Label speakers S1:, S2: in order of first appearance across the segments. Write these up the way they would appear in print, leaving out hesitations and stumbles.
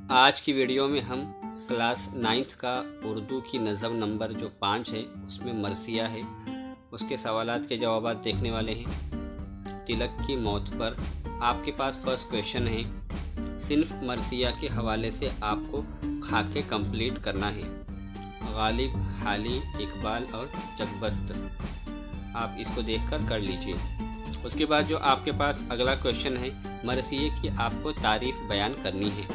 S1: آج کی ویڈیو میں ہم کلاس 9 کا اردو کی نظم نمبر جو 5 ہے اس میں مرثیہ ہے، اس کے سوالات کے جوابات دیکھنے والے ہیں۔ تلک کی موت پر آپ کے پاس فرسٹ کویشچن ہے، صنف مرثیہ کے حوالے سے آپ کو خاکے کمپلیٹ کرنا ہے۔ غالب، حالی، اقبال اور چکبست، آپ اس کو دیکھ کر لیجئے۔ اس کے بعد جو آپ کے پاس اگلا کویشچن ہے، مرثیے کی آپ کو تعریف بیان کرنی ہے۔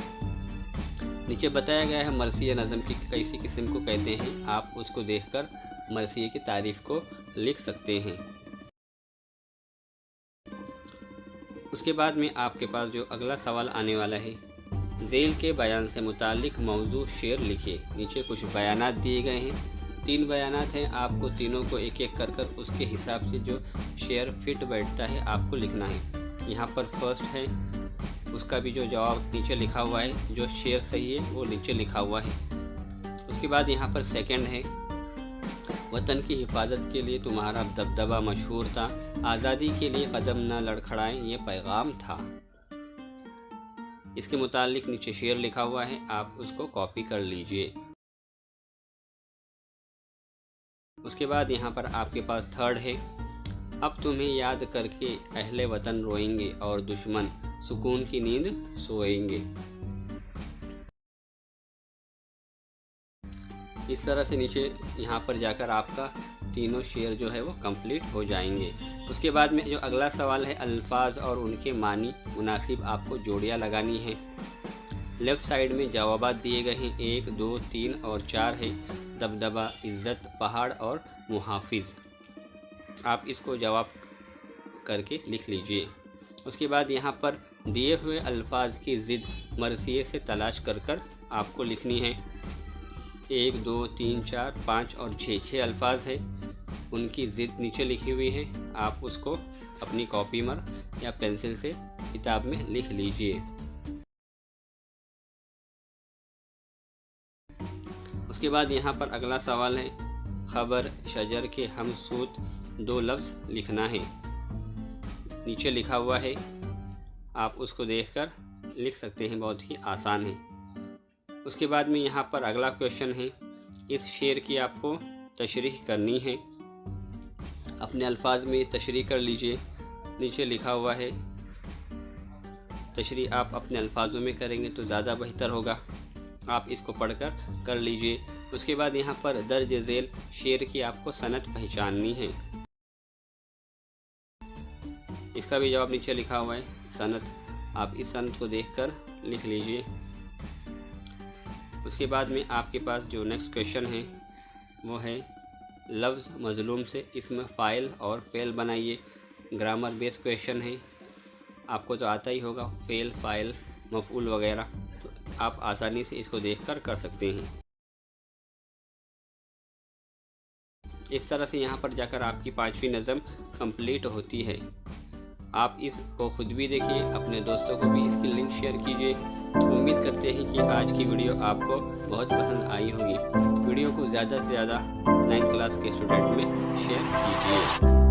S1: نیچے بتایا گیا ہے مرثیہ نظم کی کیسی قسم کو کہتے ہیں، آپ اس کو دیکھ کر مرثیے کی تعریف کو لکھ سکتے ہیں۔ اس کے بعد میں آپ کے پاس جو اگلا سوال آنے والا ہے، ذیل کے بیان سے متعلق موضوع شعر لکھے۔ نیچے کچھ بیانات دیے گئے ہیں، 3 بیانات ہیں، آپ کو تینوں کو ایک ایک کر اس کے حساب سے جو شعر فٹ بیٹھتا ہے آپ کو لکھنا ہے۔ یہاں پر فرسٹ ہے، اس کا بھی جو جواب نیچے لکھا ہوا ہے، جو شعر صحیح ہے وہ نیچے لکھا ہوا ہے۔ اس کے بعد یہاں پر سیکنڈ ہے، وطن کی حفاظت کے لیے تمہارا دبدبہ مشہور تھا، آزادی کے لیے قدم نہ لڑکھڑائیں یہ پیغام تھا۔ اس کے متعلق نیچے شعر لکھا ہوا ہے، آپ اس کو کاپی کر لیجئے۔ اس کے بعد یہاں پر آپ کے پاس تھرڈ ہے، اب تمہیں یاد کر کے اہل وطن روئیں گے اور دشمن سکون کی نیند سوئیں گے۔ اس طرح سے نیچے یہاں پر جا کر آپ کا تینوں شعر جو ہے وہ کمپلیٹ ہو جائیں گے۔ اس کے بعد میں جو اگلا سوال ہے، الفاظ اور ان کے معنی مناسب آپ کو جوڑیاں لگانی ہیں۔ لیفٹ سائیڈ میں جوابات دیے گئے ہیں، 1، 2، 3 اور 4 ہے، دبدبہ، عزت، پہاڑ اور محافظ۔ آپ اس کو جواب کر کے لکھ لیجئے۔ اس کے بعد یہاں پر دیے ہوئے الفاظ کی ضد مرثیے سے تلاش کر آپ کو لکھنی ہے۔ 1، 2، 3، 4، 5 اور 6 الفاظ ہے، ان کی ضد نیچے لکھی ہوئی ہے، آپ اس کو اپنی کاپی پر یا پینسل سے کتاب میں لکھ لیجئے۔ اس کے بعد یہاں پر اگلا سوال ہے، خبر شجر کے ہم سوت 2 لفظ لکھنا ہے، نیچے لکھا ہوا ہے، آپ اس کو دیکھ کر لکھ سکتے ہیں، بہت ہی آسان ہے۔ اس کے بعد میں یہاں پر اگلا کویشچن ہے، اس شعر کی آپ کو تشریح کرنی ہے، اپنے الفاظ میں تشریح کر لیجئے، نیچے لکھا ہوا ہے، تشریح آپ اپنے الفاظوں میں کریں گے تو زیادہ بہتر ہوگا، آپ اس کو پڑھ کر لیجئے۔ اس کے بعد یہاں پر درج ذیل شعر کی آپ کو صنعت پہچاننی ہے، اس کا بھی جواب نیچے لکھا ہوا ہے، صنعت، آپ اس صنعت کو دیکھ کر لکھ لیجئے۔ اس کے بعد میں آپ کے پاس جو نیکسٹ کویشچن ہے وہ ہے، لفظ مظلوم سے اسم فاعل اور فعل بنائیے۔ گرامر بیس کویشچن ہے، آپ کو تو آتا ہی ہوگا، فعل، فاعل، مفعول وغیرہ، تو آپ آسانی سے اس کو دیکھ کر سکتے ہیں۔ اس طرح سے یہاں پر جا کر آپ کی 5ویں نظم کمپلیٹ ہوتی ہے۔ آپ اس کو خود بھی دیکھیے، اپنے دوستوں کو بھی اس کی لنک شیئر کیجیے۔ امید کرتے ہیں کہ آج کی ویڈیو آپ کو بہت پسند آئی ہوگی۔ ویڈیو کو زیادہ سے زیادہ 9th کلاس کے اسٹوڈنٹ میں شیئر کیجیے۔